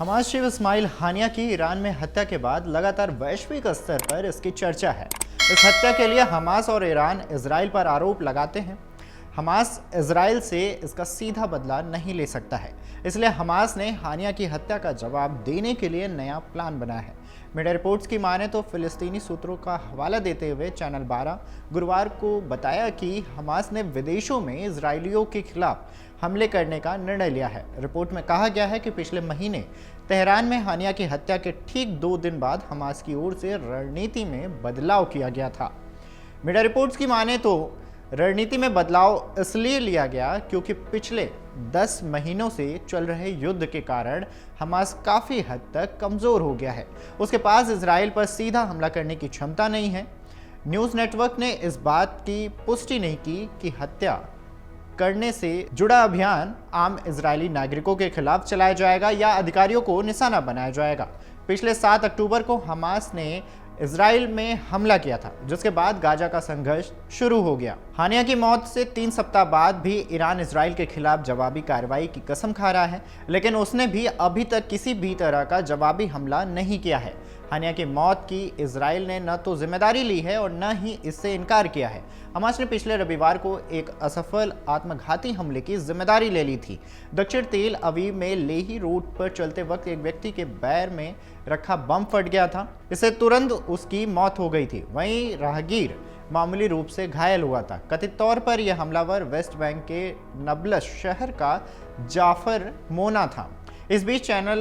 Hamas chief Ismail हानिया की Iran में हत्या के बाद लगातार वैश्विक स्तर पर इसकी चर्चा है। इस हत्या के लिए हमास और ईरान इजराइल पर आरोप लगाते हैं। हमास इजराइल से इसका सीधा बदला नहीं ले सकता है, इसलिए हमास ने हानिया की हत्या का जवाब देने के लिए नया प्लान बनाया है। मीडिया रिपोर्ट्स की माने तो फिलिस्तीनी सूत्रों का हवाला देते हुए चैनल 12 गुरुवार को बताया कि हमास ने विदेशों में इजरायलियों के खिलाफ हमले करने का निर्णय लिया है। रिपोर्ट में कहा गया है कि पिछले महीने तेहरान में हानिया की हत्या के ठीक 2 दिन बाद हमास की ओर से रणनीति में बदलाव किया गया था। मीडिया रिपोर्ट्स की माने तो रणनीति में बदलाव इसलिए लिया गया क्योंकि पिछले 10 महीनों से चल रहे युद्ध के कारण हमास काफ़ी हद तक कमज़ोर हो गया है। उसके पास इजराइल पर सीधा हमला करने की क्षमता नहीं है। न्यूज़ नेटवर्क ने इस बात की पुष्टि नहीं की कि हत्या करने से जुड़ा अभियान आम इजरायली नागरिकों के खिलाफ चलाया जाएगा या अधिकारियों को निशाना बनाया जाएगा। पिछले 7 अक्टूबर को हमास ने इजराइल में हमला किया था, जिसके बाद गाजा का संघर्ष शुरू हो गया। हानिया की मौत से 3 सप्ताह बाद भी ईरान इजराइल के खिलाफ जवाबी कार्रवाई की कसम खा रहा है, लेकिन उसने भी अभी तक किसी भी तरह का जवाबी हमला नहीं किया है। हानिया की मौत की इजराइल ने न तो जिम्मेदारी ली है और न ही इससे इनकार किया है। हमास ने पिछले रविवार को एक असफल आत्मघाती हमले की जिम्मेदारी ले ली थी। दक्षिण तेल अवीव में लेही रोड पर चलते वक्त एक व्यक्ति के पैर में रखा बम फट गया था, इससे तुरंत उसकी मौत हो गई थी। वहीं राहगीर मामूली रूप से घायल हुआ था। कथित तौर पर यह हमलावर वेस्ट बैंक के नबलस शहर का जाफर मोना था। इस बीच चैनल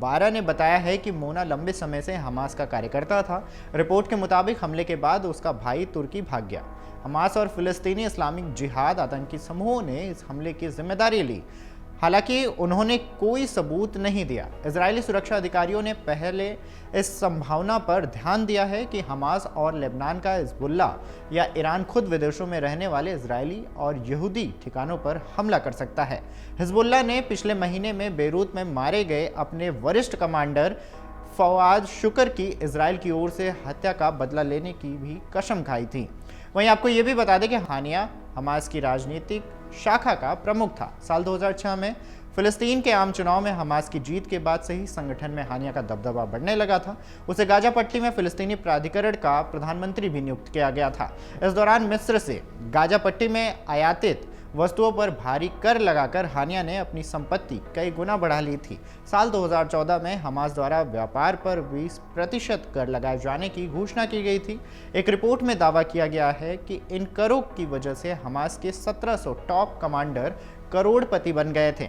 12 ने बताया है कि मोना लंबे समय से हमास का कार्यकर्ता था। रिपोर्ट के मुताबिक हमले के बाद उसका भाई तुर्की भाग गया। हमास और फिलिस्तीनी इस्लामिक जिहाद आतंकी समूहों ने इस हमले की जिम्मेदारी ली, हालांकि उन्होंने कोई सबूत नहीं दिया। इजरायली सुरक्षा अधिकारियों ने पहले इस संभावना पर ध्यान दिया है कि हमास और लेबनान का हिजबुल्ला या ईरान खुद विदेशों में रहने वाले इजरायली और यहूदी ठिकानों पर हमला कर सकता है। हिजबुल्ला ने पिछले महीने में बेरूत में मारे गए अपने वरिष्ठ कमांडर फवाद शुक्र की इजराइल की ओर से हत्या का बदला लेने की भी कसम खाई थी। वहीं आपको ये भी बता दें कि हानिया हमास की राजनीतिक शाखा का प्रमुख था। साल 2006 में फिलिस्तीन के आम चुनाव में हमास की जीत के बाद से ही संगठन में हानिया का दबदबा बढ़ने लगा था। उसे गाजा पट्टी में फिलिस्तीनी प्राधिकरण का प्रधानमंत्री भी नियुक्त किया गया था। इस दौरान मिस्र से गाजा पट्टी में आयातित वस्तुओं पर भारी कर लगाकर हानिया ने अपनी संपत्ति कई गुना बढ़ा ली थी। साल 2014 में हमास द्वारा व्यापार पर 20% कर लगाए जाने की घोषणा की गई थी। एक रिपोर्ट में दावा किया गया है कि इन करों की वजह से हमास के 1700 टॉप कमांडर करोड़पति बन गए थे।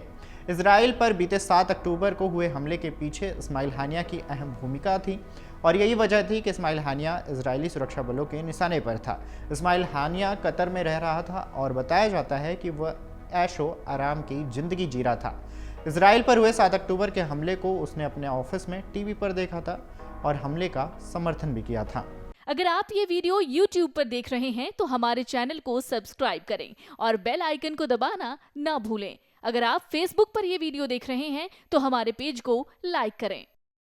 इजराइल पर बीते 7 अक्टूबर को हुए हमले के पीछे इस्माइल हानिया की अहम भूमिका थी और यही वजह थी कि इस्माइल हानिया इजरायली सुरक्षा बलों के निशाने पर था। इस्माइल हानिया कतर में रह रहा था और बताया जाता है कि वह ऐशो आराम की जिंदगी जी रहा था। इजराइल पर हुए 7 अक्टूबर के हमले को उसने अपने ऑफिस में टीवी पर देखा था और हमले का समर्थन भी किया था। अगर आप ये वीडियो YouTube पर देख रहे हैं तो हमारे चैनल को सब्सक्राइब करें और बेल आइकन को दबाना ना भूलें। अगर आप Facebook पर ये वीडियो देख रहे हैं तो हमारे पेज को लाइक करें।